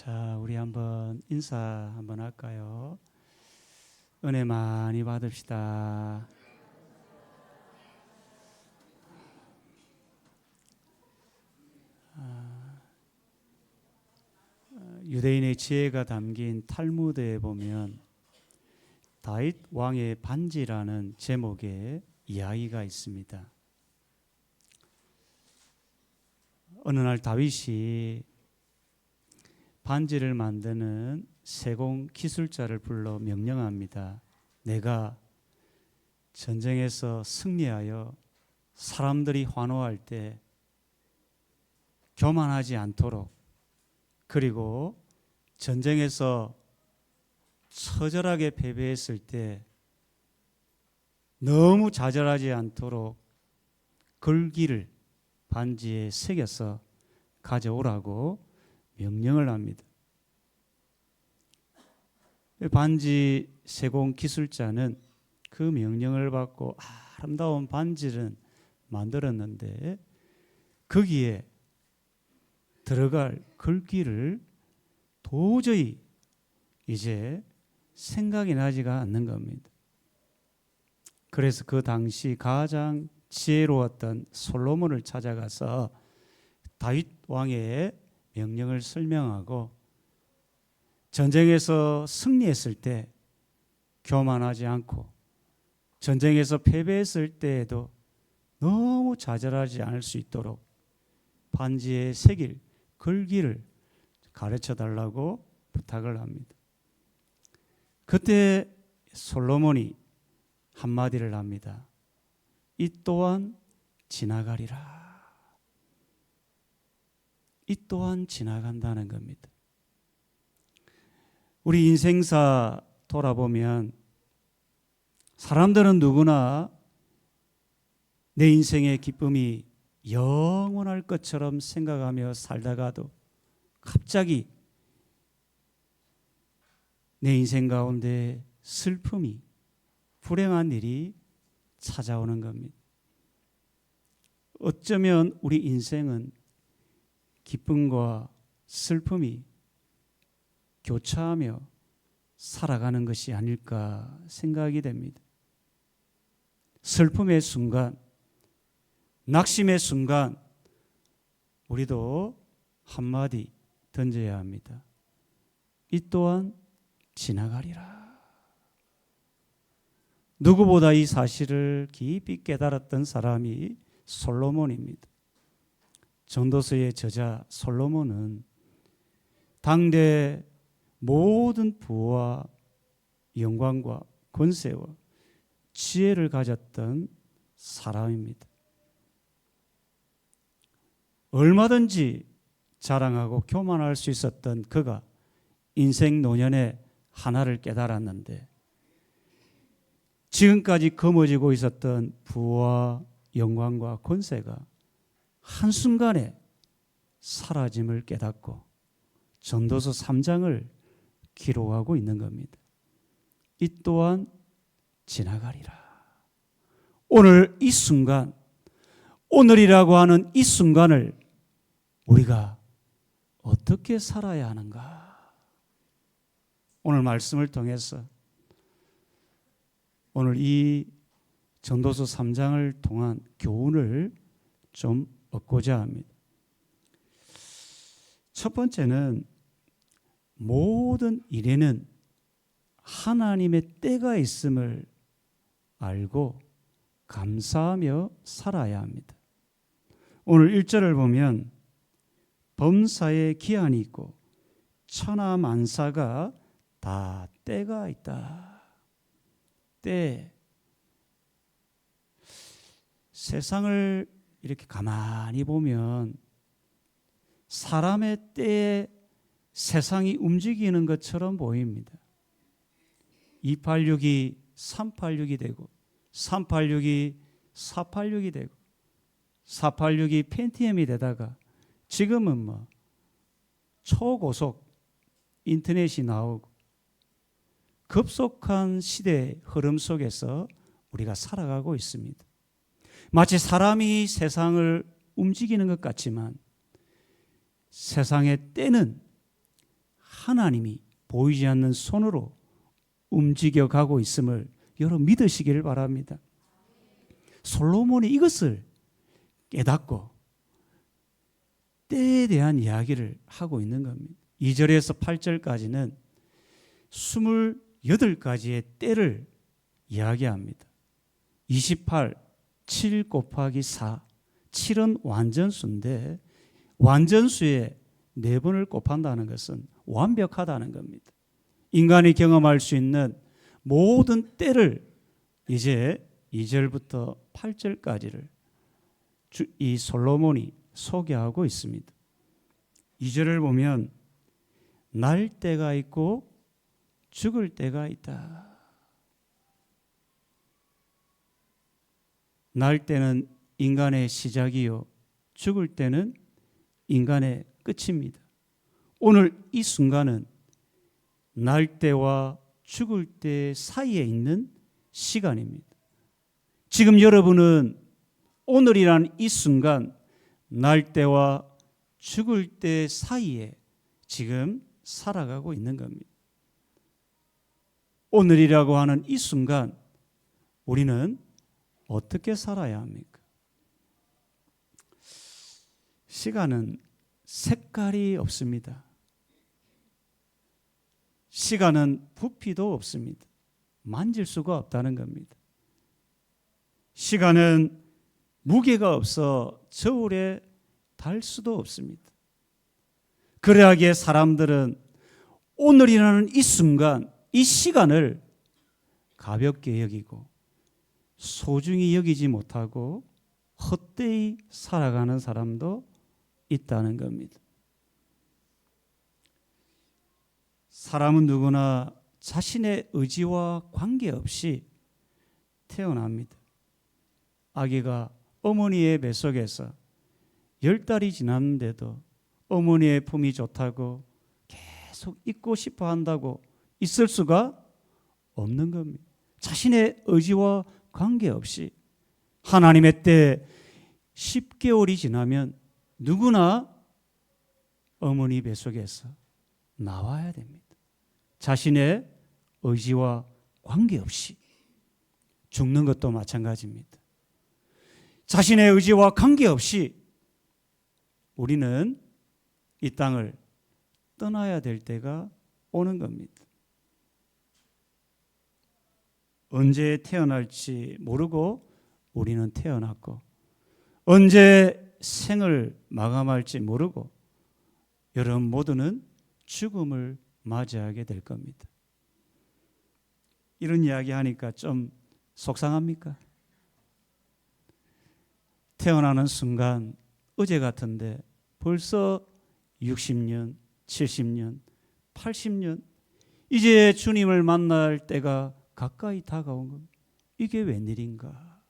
자, 우리 한번 인사 한번 할까요? 은혜 많이 받읍시다. 유대인의 지혜가 담긴 탈무드에 보면 다윗 왕의 반지라는 제목의 이야기가 있습니다. 어느 날 다윗이 반지를 만드는 세공 기술자를 불러 명령합니다. 내가 전쟁에서 승리하여 사람들이 환호할 때 교만하지 않도록, 그리고 전쟁에서 처절하게 패배했을 때 너무 좌절하지 않도록 글귀를 반지에 새겨서 가져오라고 명령을 합니다. 반지 세공 기술자는 그 명령을 받고 아름다운 반지를 만들었는데 거기에 들어갈 글귀를 도저히 이제 생각이 나지가 않는 겁니다. 그래서 그 당시 가장 지혜로웠던 솔로몬을 찾아가서 다윗 왕의 명령을 설명하고 전쟁에서 승리했을 때 교만하지 않고 전쟁에서 패배했을 때에도 너무 좌절하지 않을 수 있도록 반지에 새길 글귀를 가르쳐 달라고 부탁을 합니다. 그때 솔로몬이 한마디를 합니다. 이 또한 지나가리라. 이 또한 지나간다는 겁니다. 우리 인생사 돌아보면 사람들은 누구나 내 인생의 기쁨이 영원할 것처럼 생각하며 살다가도 갑자기 내 인생 가운데 슬픔이, 불행한 일이 찾아오는 겁니다. 어쩌면 우리 인생은 기쁨과 슬픔이 교차하며 살아가는 것이 아닐까 생각이 됩니다. 슬픔의 순간, 낙심의 순간 우리도 한마디 던져야 합니다. 이 또한 지나가리라. 누구보다 이 사실을 깊이 깨달았던 사람이 솔로몬입니다. 전도서의 저자 솔로몬은 당대 모든 부와 영광과 권세와 지혜를 가졌던 사람입니다. 얼마든지 자랑하고 교만할 수 있었던 그가 인생 노년에 하나를 깨달았는데 지금까지 거머쥐고 있었던 부와 영광과 권세가 한순간에 사라짐을 깨닫고 전도서 3장을 기록하고 있는 겁니다. 이 또한 지나가리라. 오늘 이 순간, 오늘이라고 하는 이 순간을 우리가 어떻게 살아야 하는가? 오늘 말씀을 통해서 오늘 이 전도서 3장을 통한 교훈을 좀 얻고자 합니다. 첫 번째는 모든 일에는 하나님의 때가 있음을 알고 감사하며 살아야 합니다. 오늘 1절을 보면 범사에 기한이 있고 천하 만사가 다 때가 있다. 때. 세상을 이렇게 가만히 보면 사람의 때에 세상이 움직이는 것처럼 보입니다. 286이 386이 되고 386이 486이 되고 486이 펜티엄이 되다가 지금은 뭐 초고속 인터넷이 나오고 급속한 시대의 흐름 속에서 우리가 살아가고 있습니다. 마치 사람이 세상을 움직이는 것 같지만 세상의 때는 하나님이 보이지 않는 손으로 움직여가고 있음을 여러분 믿으시기를 바랍니다. 솔로몬이 이것을 깨닫고 때에 대한 이야기를 하고 있는 겁니다. 2절에서 8절까지는 28가지의 때를 이야기합니다. 28, 7 곱하기 4, 7은 완전수인데 완전수에 4번을 곱한다는 것은 완벽하다는 겁니다. 인간이 경험할 수 있는 모든 때를 이제 2절부터 8절까지를 이 솔로몬이 소개하고 있습니다. 2절을 보면 날 때가 있고 죽을 때가 있다. 날 때는 인간의 시작이요 죽을 때는 인간의 끝입니다. 오늘 이 순간은 날 때와 죽을 때 사이에 있는 시간입니다. 지금 여러분은 오늘이라는 이 순간 날 때와 죽을 때 사이에 지금 살아가고 있는 겁니다. 오늘이라고 하는 이 순간 우리는 어떻게 살아야 합니까? 시간은 색깔이 없습니다. 시간은 부피도 없습니다. 만질 수가 없다는 겁니다. 시간은 무게가 없어 저울에 달 수도 없습니다. 그러하기에 사람들은 오늘이라는 이 순간, 이 시간을 가볍게 여기고 소중히 여기지 못하고 헛되이 살아가는 사람도 있다는 겁니다. 사람은 누구나 자신의 의지와 관계없이 태어납니다. 아기가 어머니의 뱃속에서 10달이 지났는데도 어머니의 품이 좋다고 계속 있고 싶어 한다고 있을 수가 없는 겁니다. 자신의 의지와 관계없이 하나님의 때 10개월이 지나면 누구나 어머니 뱃속에서 나와야 됩니다. 자신의 의지와 관계없이 죽는 것도 마찬가지입니다. 자신의 의지와 관계없이 우리는 이 땅을 떠나야 될 때가 오는 겁니다. 언제 태어날지 모르고 우리는 태어났고 언제 생을 마감할지 모르고 여러분 모두는 죽음을 맞이하게 될 겁니다. 이런 이야기 하니까 좀 속상합니까? 태어나는 순간 어제 같은데 벌써 60년, 70년, 80년 이제 주님을 만날 때가 가까이 다가온 겁니다. 이게 웬일인가?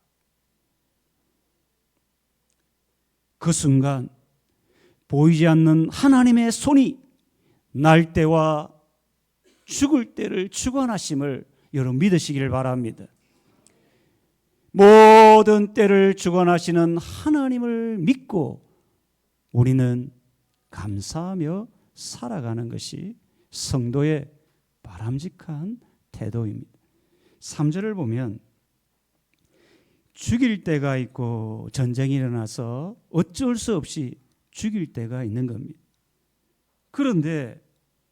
그 순간 보이지 않는 하나님의 손이 날 때와 죽을 때를 주관하심을 여러분 믿으시기를 바랍니다. 모든 때를 주관하시는 하나님을 믿고 우리는 감사하며 살아가는 것이 성도의 바람직한 태도입니다. 3절을 보면 죽일 때가 있고 전쟁이 일어나서 어쩔 수 없이 죽일 때가 있는 겁니다. 그런데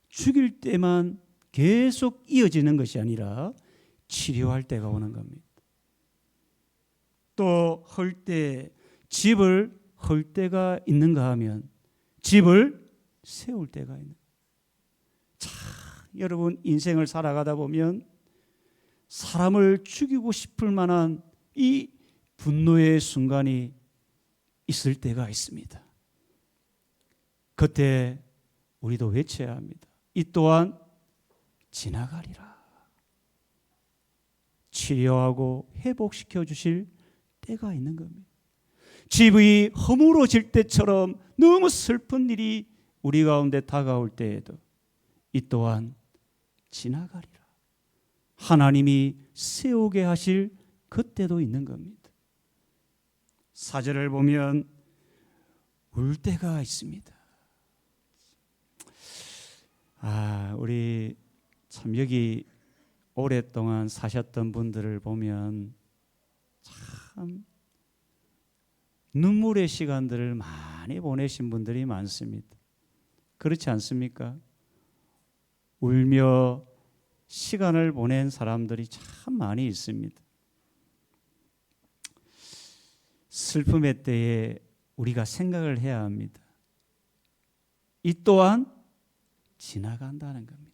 죽일 때만 계속 이어지는 것이 아니라 치료할 때가 오는 겁니다. 또 헐 때 집을 헐 때가 있는가 하면 집을 세울 때가 있는. 자, 여러분 인생을 살아가다 보면 사람을 죽이고 싶을 만한 이 분노의 순간이 있을 때가 있습니다. 그때 우리도 외쳐야 합니다. 이 또한 지나가리라. 치료하고 회복시켜 주실 때가 있는 겁니다. 집이 허물어질 때처럼 너무 슬픈 일이 우리 가운데 다가올 때에도 이 또한 지나가리라. 하나님이 세우게 하실 그때도 있는 겁니다. 4절을 보면 울 때가 있습니다. 우리 참 여기 오랫동안 사셨던 분들을 보면 참 눈물의 시간들을 많이 보내신 분들이 많습니다. 그렇지 않습니까? 울며 시간을 보낸 사람들이 참 많이 있습니다. 슬픔의 때에 우리가 생각을 해야 합니다. 이 또한 지나간다는 겁니다.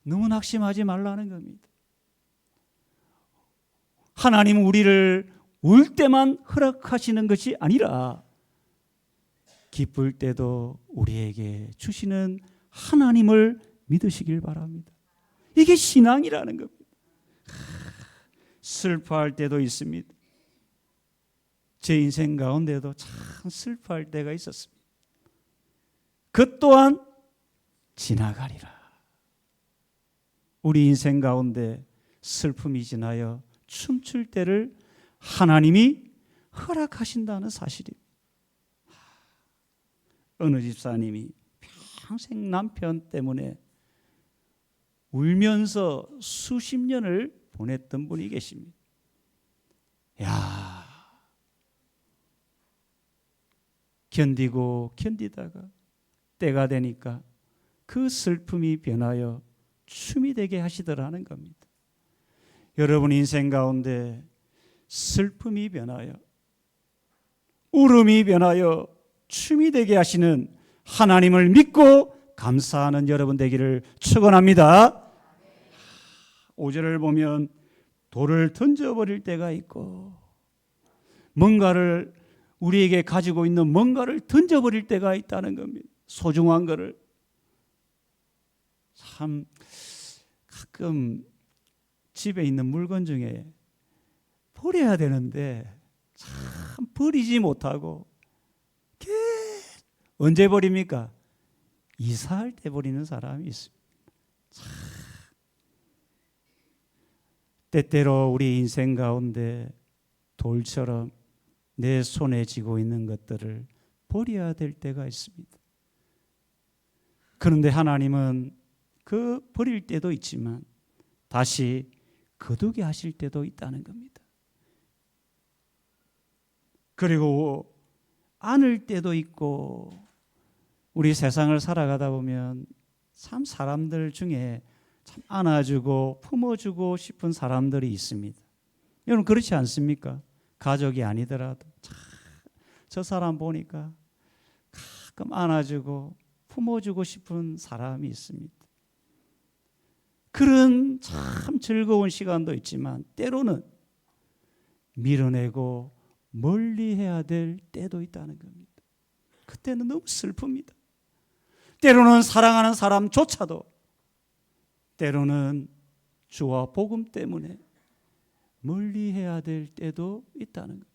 너무 낙심하지 말라는 겁니다. 하나님은 우리를 울 때만 허락하시는 것이 아니라 기쁠 때도 우리에게 주시는 하나님을 믿으시길 바랍니다. 이게 신앙이라는 겁니다. 슬퍼할 때도 있습니다. 제 인생 가운데도 참 슬퍼할 때가 있었습니다. 그 또한 지나가리라. 우리 인생 가운데 슬픔이 지나여 춤출 때를 하나님이 허락하신다는 사실입니다. 어느 집사님이 평생 남편 때문에 울면서 수십 년을 보냈던 분이 계십니다. 야, 견디다가 때가 되니까 그 슬픔이 변하여 춤이 되게 하시더라는 겁니다. 여러분 인생 가운데 슬픔이 변하여 울음이 변하여 춤이 되게 하시는 하나님을 믿고 감사하는 여러분 되기를 축원합니다. 5절을 보면 돌을 던져버릴 때가 있고 뭔가를 우리에게 가지고 있는 뭔가를 던져버릴 때가 있다는 겁니다. 소중한 거를. 참 가끔 집에 있는 물건 중에 버려야 되는데 참 버리지 못하고 언제 버립니까? 이사할 때 버리는 사람이 있습니다. 참. 때때로 우리 인생 가운데 돌처럼 내 손에 쥐고 있는 것들을 버려야 될 때가 있습니다. 그런데 하나님은 그 버릴 때도 있지만 다시 거두게 하실 때도 있다는 겁니다. 그리고 안을 때도 있고 우리 세상을 살아가다 보면 참 사람들 중에 참 안아주고 품어주고 싶은 사람들이 있습니다. 여러분 그렇지 않습니까? 가족이 아니더라도 저 사람 보니까 가끔 안아주고 품어주고 싶은 사람이 있습니다. 그런 참 즐거운 시간도 있지만 때로는 밀어내고 멀리해야 될 때도 있다는 겁니다. 그때는 너무 슬픕니다. 때로는 사랑하는 사람조차도 때로는 주와 복음 때문에 멀리해야 될 때도 있다는 것.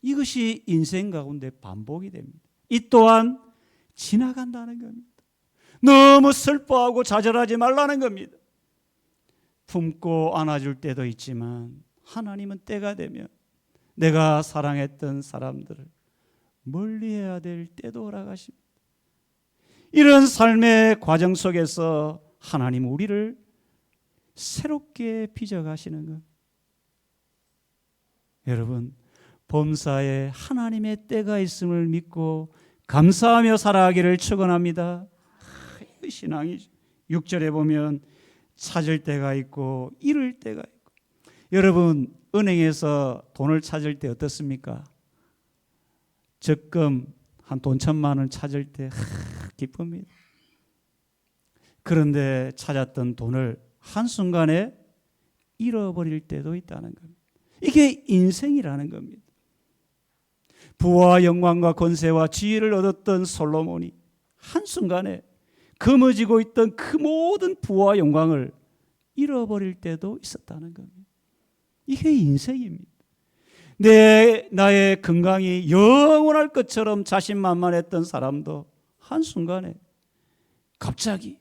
이것이 인생 가운데 반복이 됩니다. 이 또한 지나간다는 겁니다. 너무 슬퍼하고 좌절하지 말라는 겁니다. 품고 안아줄 때도 있지만 하나님은 때가 되면 내가 사랑했던 사람들을 멀리해야 될 때도 오라가십니다. 이런 삶의 과정 속에서 하나님 우리를 새롭게 빚어가시는 것. 여러분 범사에 하나님의 때가 있음을 믿고 감사하며 살아가기를 축원합니다. 신앙이 6절에 보면 찾을 때가 있고 잃을 때가 있고. 여러분 은행에서 돈을 찾을 때 어떻습니까? 적금 한 돈 1,000만 원 찾을 때 기쁩니다. 그런데 찾았던 돈을 한순간에 잃어버릴 때도 있다는 겁니다. 이게 인생이라는 겁니다. 부와 영광과 권세와 지혜를 얻었던 솔로몬이 한순간에 거머쥐고 있던 그 모든 부와 영광을 잃어버릴 때도 있었다는 겁니다. 이게 인생입니다. 나의 건강이 영원할 것처럼 자신만만했던 사람도 한순간에 갑자기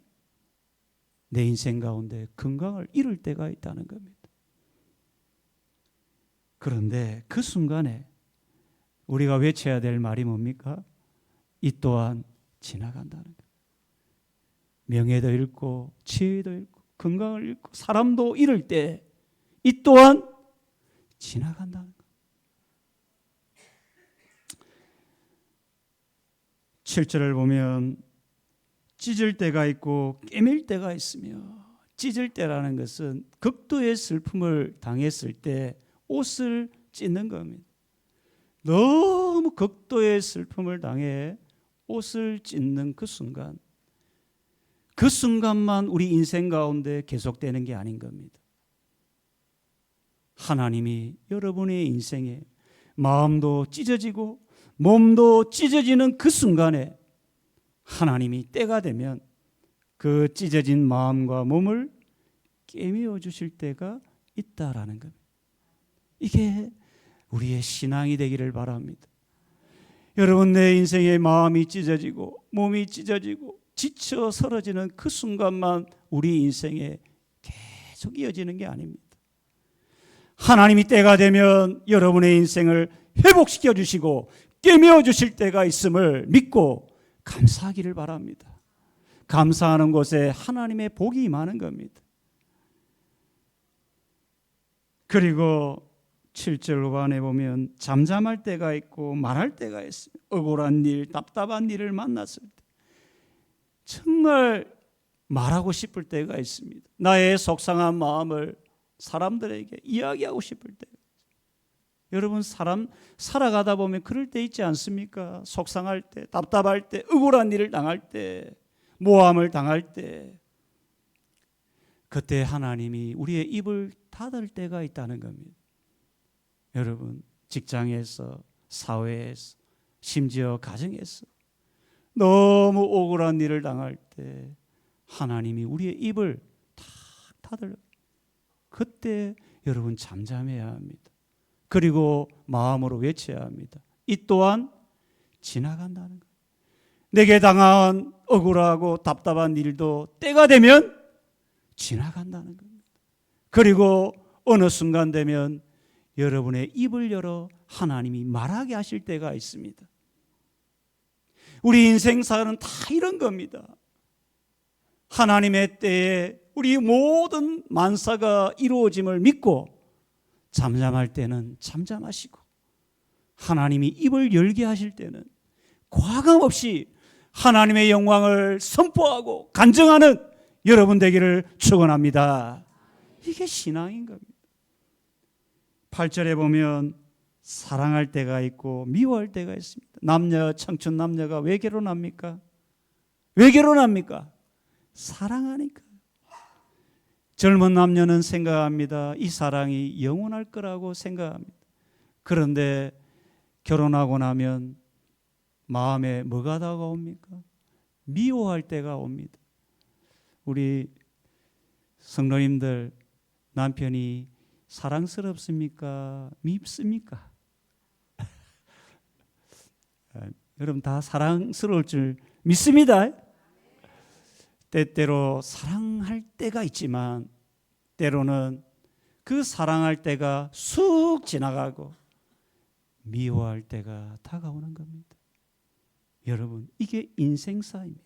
내 인생 가운데 건강을 잃을 때가 있다는 겁니다. 그런데 그 순간에 우리가 외쳐야 될 말이 뭡니까? 이 또한 지나간다는 거예요. 명예도 잃고 지혜도 잃고 건강을 잃고 사람도 잃을 때 이 또한 지나간다는 거예요. 7절을 보면 찢을 때가 있고 깨밀 때가 있으며, 찢을 때라는 것은 극도의 슬픔을 당했을 때 옷을 찢는 겁니다. 너무 극도의 슬픔을 당해 옷을 찢는 그 순간, 그 순간만 우리 인생 가운데 계속되는 게 아닌 겁니다. 하나님이 여러분의 인생에 마음도 찢어지고 몸도 찢어지는 그 순간에 하나님이 때가 되면 그 찢어진 마음과 몸을 깨미워 주실 때가 있다라는 겁니다. 이게 우리의 신앙이 되기를 바랍니다. 여러분, 내 인생의 마음이 찢어지고 몸이 찢어지고 지쳐 쓰러지는 그 순간만 우리 인생에 계속 이어지는 게 아닙니다. 하나님이 때가 되면 여러분의 인생을 회복시켜 주시고 깨미워 주실 때가 있음을 믿고 감사하기를 바랍니다. 감사하는 곳에 하나님의 복이 임하는 겁니다. 그리고 7절 후반에 보면 잠잠할 때가 있고 말할 때가 있어요. 억울한 일, 답답한 일을 만났을 때 정말 말하고 싶을 때가 있습니다. 나의 속상한 마음을 사람들에게 이야기하고 싶을 때. 여러분, 사람 살아가다 보면 그럴 때 있지 않습니까? 속상할 때, 답답할 때, 억울한 일을 당할 때, 모함을 당할 때, 그때 하나님이 우리의 입을 닫을 때가 있다는 겁니다. 여러분, 직장에서, 사회에서, 심지어 가정에서 너무 억울한 일을 당할 때 하나님이 우리의 입을 탁 닫을, 그때 여러분 잠잠해야 합니다. 그리고 마음으로 외쳐야 합니다. 이 또한 지나간다는 거예요. 내게 당한 억울하고 답답한 일도 때가 되면 지나간다는 겁니다. 그리고 어느 순간 되면 여러분의 입을 열어 하나님이 말하게 하실 때가 있습니다. 우리 인생사는 다 이런 겁니다. 하나님의 때에 우리 모든 만사가 이루어짐을 믿고 잠잠할 때는 잠잠하시고 하나님이 입을 열게 하실 때는 과감없이 하나님의 영광을 선포하고 간증하는 여러분 되기를 축원합니다. 이게 신앙인 겁니다. 8절에 보면 사랑할 때가 있고 미워할 때가 있습니다. 남녀, 청춘 남녀가 왜 결혼합니까? 왜 결혼합니까? 사랑하니까. 젊은 남녀는 생각합니다. 이 사랑이 영원할 거라고 생각합니다. 그런데 결혼하고 나면 마음에 뭐가 다가옵니까? 미워할 때가 옵니다. 우리 성도님들, 남편이 사랑스럽습니까? 밉습니까? 여러분 다 사랑스러울 줄 믿습니다. 때때로 사랑할 때가 있지만 때로는 그 사랑할 때가 쑥 지나가고 미워할 때가 다가오는 겁니다. 여러분, 이게 인생사입니다.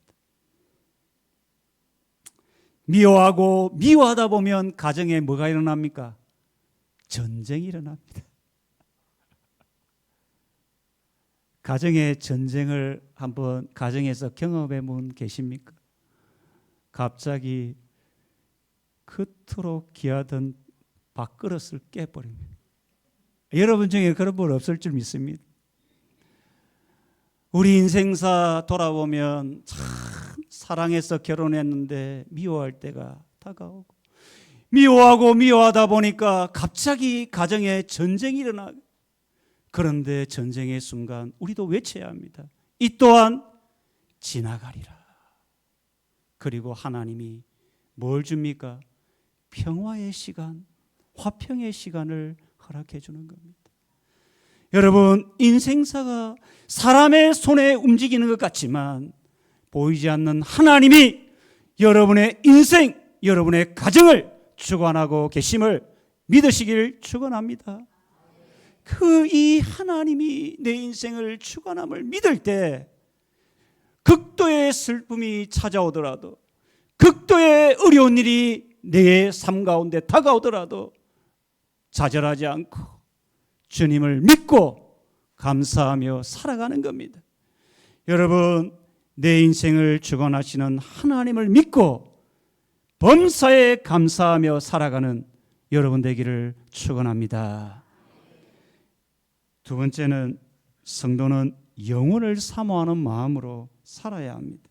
미워하고 미워하다 보면 가정에 뭐가 일어납니까? 전쟁이 일어납니다. 가정의 전쟁을 한번 가정에서 경험해 본 계십니까? 갑자기 그토록 귀하던 밥그릇을 깨버립니다. 여러분 중에 그런 분 없을 줄 믿습니다. 우리 인생사 돌아보면 참 사랑해서 결혼했는데 미워할 때가 다가오고 미워하고 미워하다 보니까 갑자기 가정에 전쟁이 일어나고, 그런데 전쟁의 순간 우리도 외쳐야 합니다. 이 또한 지나가리라. 그리고 하나님이 뭘 줍니까? 평화의 시간, 화평의 시간을 허락해 주는 겁니다. 여러분, 인생사가 사람의 손에 움직이는 것 같지만 보이지 않는 하나님이 여러분의 인생, 여러분의 가정을 주관하고 계심을 믿으시길 축원합니다. 그 이 하나님이 내 인생을 주관함을 믿을 때 극도의 극도의 슬픔이 찾아오더라도, 극도의 어려운 일이 내 삶 가운데 다가오더라도 좌절하지 않고 주님을 믿고 감사하며 살아가는 겁니다. 여러분, 내 인생을 주관하시는 하나님을 믿고 범사에 감사하며 살아가는 여러분 되기를 축원합니다. 두 번째는 성도는 영혼을 사모하는 마음으로 살아야 합니다.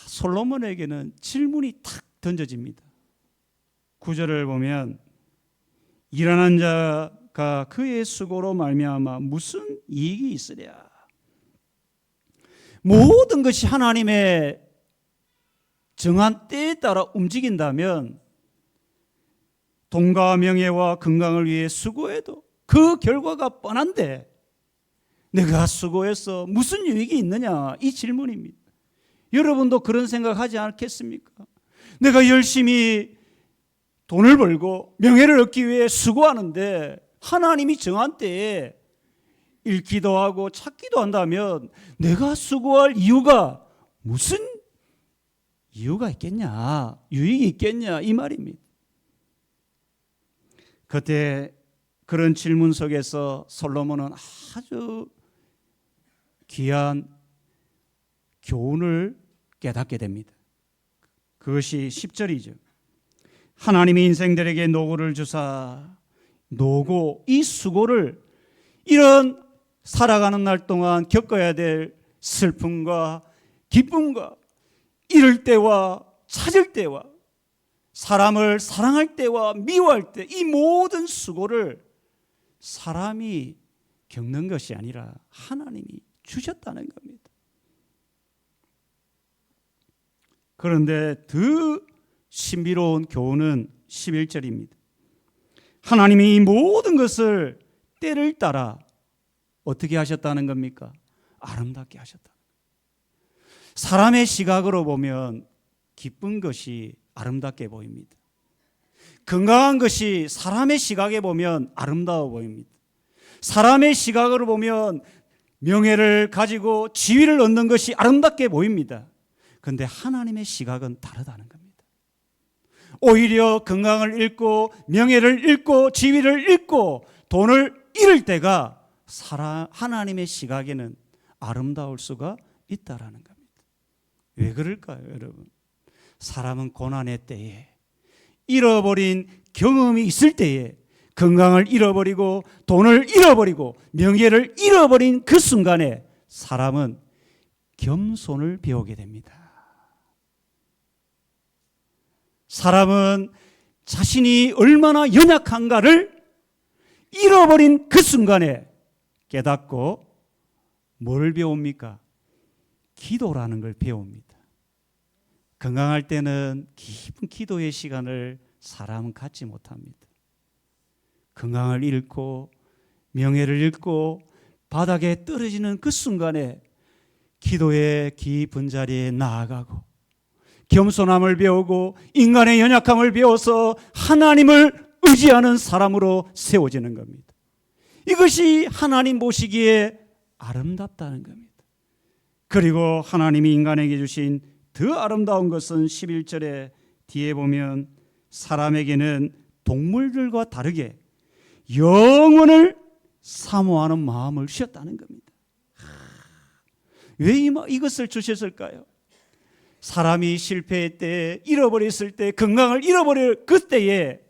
솔로몬에게는 질문이 탁 던져집니다. 9절을 보면 일하는 자가 그의 수고로 말미암아 무슨 이익이 있으랴. 모든 것이 하나님의 정한 때에 따라 움직인다면 돈과 명예와 건강을 위해 수고해도 그 결과가 뻔한데 내가 수고해서 무슨 유익이 있느냐, 이 질문입니다. 여러분도 그런 생각하지 않겠습니까? 내가 열심히 돈을 벌고 명예를 얻기 위해 수고하는데 하나님이 정한 때에 잃기도 하고 찾기도 한다면 내가 수고할 이유가 무슨 이유가 있겠냐, 유익이 있겠냐, 이 말입니다. 그때 그런 질문 속에서 솔로몬은 아주 귀한 교훈을 깨닫게 됩니다. 그것이 10절이죠. 하나님이 인생들에게 노고를 주사, 노고, 이 수고를, 이런 살아가는 날 동안 겪어야 될 슬픔과 기쁨과 잃을 때와 찾을 때와 사람을 사랑할 때와 미워할 때, 이 모든 수고를 사람이 겪는 것이 아니라 하나님이 주셨다는 겁니다. 그런데 더 신비로운 교훈은 11절입니다. 하나님이 이 모든 것을 때를 따라 어떻게 하셨다는 겁니까? 아름답게 하셨다. 사람의 시각으로 보면 기쁜 것이 아름답게 보입니다. 건강한 것이 사람의 시각에 보면 아름다워 보입니다. 사람의 시각으로 보면 명예를 가지고 지위를 얻는 것이 아름답게 보입니다. 그런데 하나님의 시각은 다르다는 겁니다. 오히려 건강을 잃고 명예를 잃고 지위를 잃고 돈을 잃을 때가 하나님의 시각에는 아름다울 수가 있다라는 겁니다. 왜 그럴까요, 여러분? 사람은 고난의 때에, 잃어버린 경험이 있을 때에, 건강을 잃어버리고 돈을 잃어버리고 명예를 잃어버린 그 순간에 사람은 겸손을 배우게 됩니다. 사람은 자신이 얼마나 연약한가를 잃어버린 그 순간에 깨닫고 뭘 배웁니까? 기도라는 걸 배웁니다. 건강할 때는 깊은 기도의 시간을 사람은 갖지 못합니다. 건강을 잃고 명예를 잃고 바닥에 떨어지는 그 순간에 기도의 깊은 자리에 나아가고 겸손함을 배우고 인간의 연약함을 배워서 하나님을 의지하는 사람으로 세워지는 겁니다. 이것이 하나님 보시기에 아름답다는 겁니다. 그리고 하나님이 인간에게 주신 더 아름다운 것은 11절에 뒤에 보면 사람에게는 동물들과 다르게 영혼을 사모하는 마음을 주셨다는 겁니다. 왜 이것을 주셨을까요? 사람이 실패할 때, 잃어버렸을 때, 건강을 잃어버릴 그때에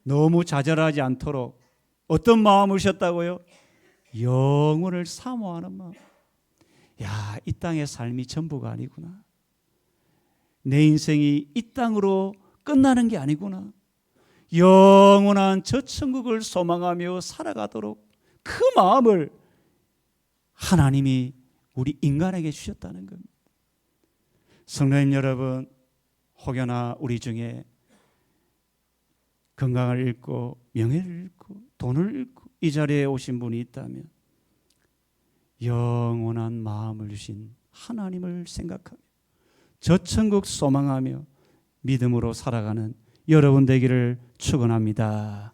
너무 좌절하지 않도록 어떤 마음을 주셨다고요? 영혼을 사모하는 마음. 야, 이 땅의 삶이 전부가 아니구나. 내 인생이 이 땅으로 끝나는 게 아니구나. 영원한 저 천국을 소망하며 살아가도록 그 마음을 하나님이 우리 인간에게 주셨다는 겁니다. 성도님 여러분, 혹여나 우리 중에 건강을 잃고 명예를 잃고 돈을 잃고 이 자리에 오신 분이 있다면 영원한 마음을 주신 하나님을 생각하며 저 천국 소망하며 믿음으로 살아가는 여러분 되기를 축원합니다.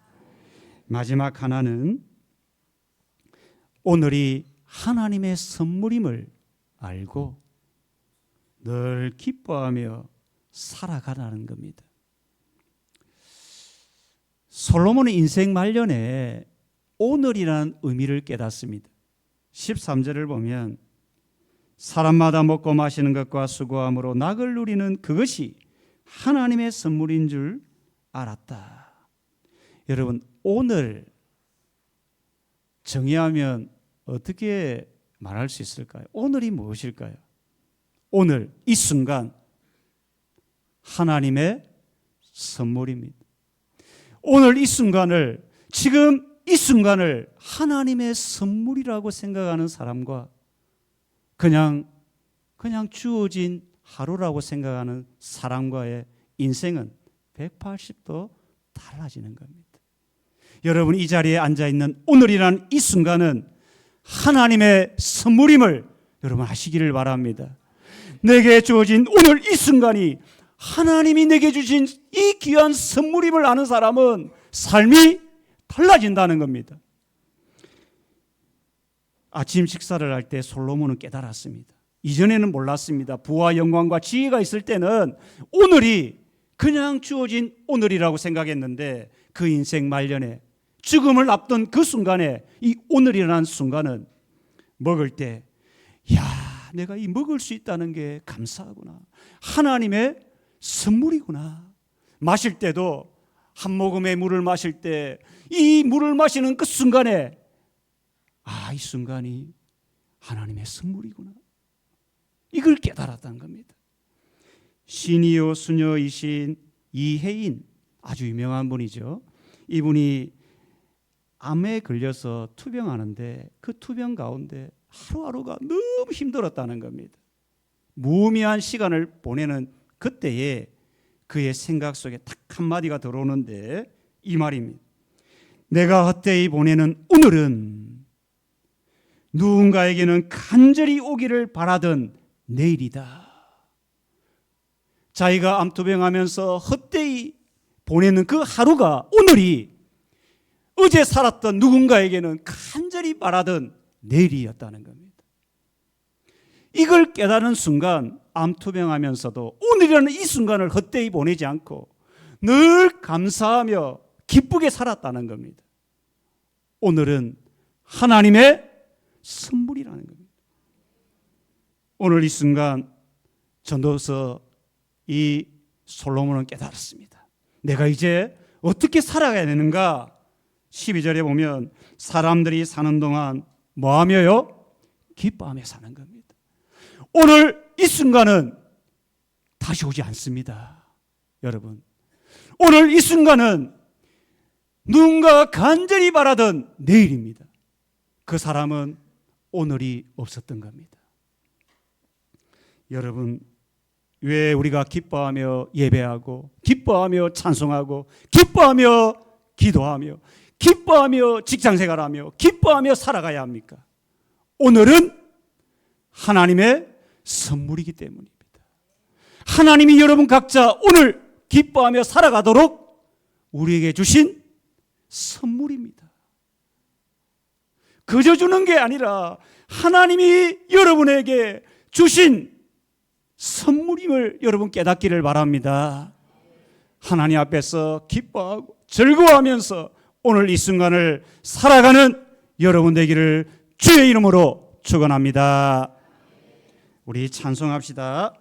마지막 하나는 오늘이 하나님의 선물임을 알고 늘 기뻐하며 살아가라는 겁니다. 솔로몬의 인생 말년에 오늘이라는 의미를 깨닫습니다. 13절을 보면 사람마다 먹고 마시는 것과 수고함으로 낙을 누리는 그것이 하나님의 선물인 줄 알았다. 여러분, 오늘 정의하면 어떻게 말할 수 있을까요? 오늘이 무엇일까요? 오늘 이 순간 하나님의 선물입니다. 오늘 이 순간을, 지금 이 순간을 하나님의 선물이라고 생각하는 사람과 그냥 주어진 하루라고 생각하는 사람과의 인생은 180도 달라지는 겁니다. 여러분, 이 자리에 앉아있는 오늘이라는 이 순간은 하나님의 선물임을 여러분 아시기를 바랍니다. 내게 주어진 오늘 이 순간이 하나님이 내게 주신 이 귀한 선물임을 아는 사람은 삶이 달라진다는 겁니다. 아침 식사를 할 때 솔로몬은 깨달았습니다. 이전에는 몰랐습니다. 부와 영광과 지혜가 있을 때는 오늘이 그냥 주어진 오늘이라고 생각했는데 그 인생 말년에 죽음을 앞둔 그 순간에 이 오늘이라는 순간은 먹을 때 야, 내가 이 먹을 수 있다는 게 감사하구나. 하나님의 선물이구나. 마실 때도 한 모금의 물을 마실 때 이 물을 마시는 그 순간에 이 순간이 하나님의 선물이구나. 이걸 깨달았다는 겁니다. 시니요 수녀이신 이혜인, 아주 유명한 분이죠. 이분이 암에 걸려서 투병하는데 그 투병 가운데 하루하루가 너무 힘들었다는 겁니다. 무의미한 시간을 보내는 그때에 그의 생각 속에 딱 한마디가 들어오는데 이 말입니다. 내가 헛되이 보내는 오늘은 누군가에게는 간절히 오기를 바라던 내일이다. 자기가 암투병하면서 헛되이 보내는 그 하루가, 오늘이 어제 살았던 누군가에게는 간절히 바라던 내일이었다는 겁니다. 이걸 깨달은 순간 암투병하면서도 오늘이라는 이 순간을 헛되이 보내지 않고 늘 감사하며 기쁘게 살았다는 겁니다. 오늘은 하나님의 선물이라는 겁니다. 오늘 이 순간 전도서 이 솔로몬은 깨달았습니다. 내가 이제 어떻게 살아가야 되는가? 12절에 보면 사람들이 사는 동안 뭐하며요? 기뻐하며 사는 겁니다. 오늘 이 순간은 다시 오지 않습니다. 여러분, 오늘 이 순간은 누군가가 간절히 바라던 내일입니다. 그 사람은 오늘이 없었던 겁니다. 여러분, 왜 우리가 기뻐하며 예배하고 기뻐하며 찬송하고 기뻐하며 기도하며 기뻐하며 직장생활하며 기뻐하며 살아가야 합니까? 오늘은 하나님의 선물이기 때문입니다. 하나님이 여러분 각자 오늘 기뻐하며 살아가도록 우리에게 주신 선물입니다. 그저 주는 게 아니라 하나님이 여러분에게 주신 선물임을 여러분 깨닫기를 바랍니다. 하나님 앞에서 기뻐하고 즐거워하면서 오늘 이 순간을 살아가는 여러분 되기를 주의 이름으로 축원합니다. 우리 찬송합시다.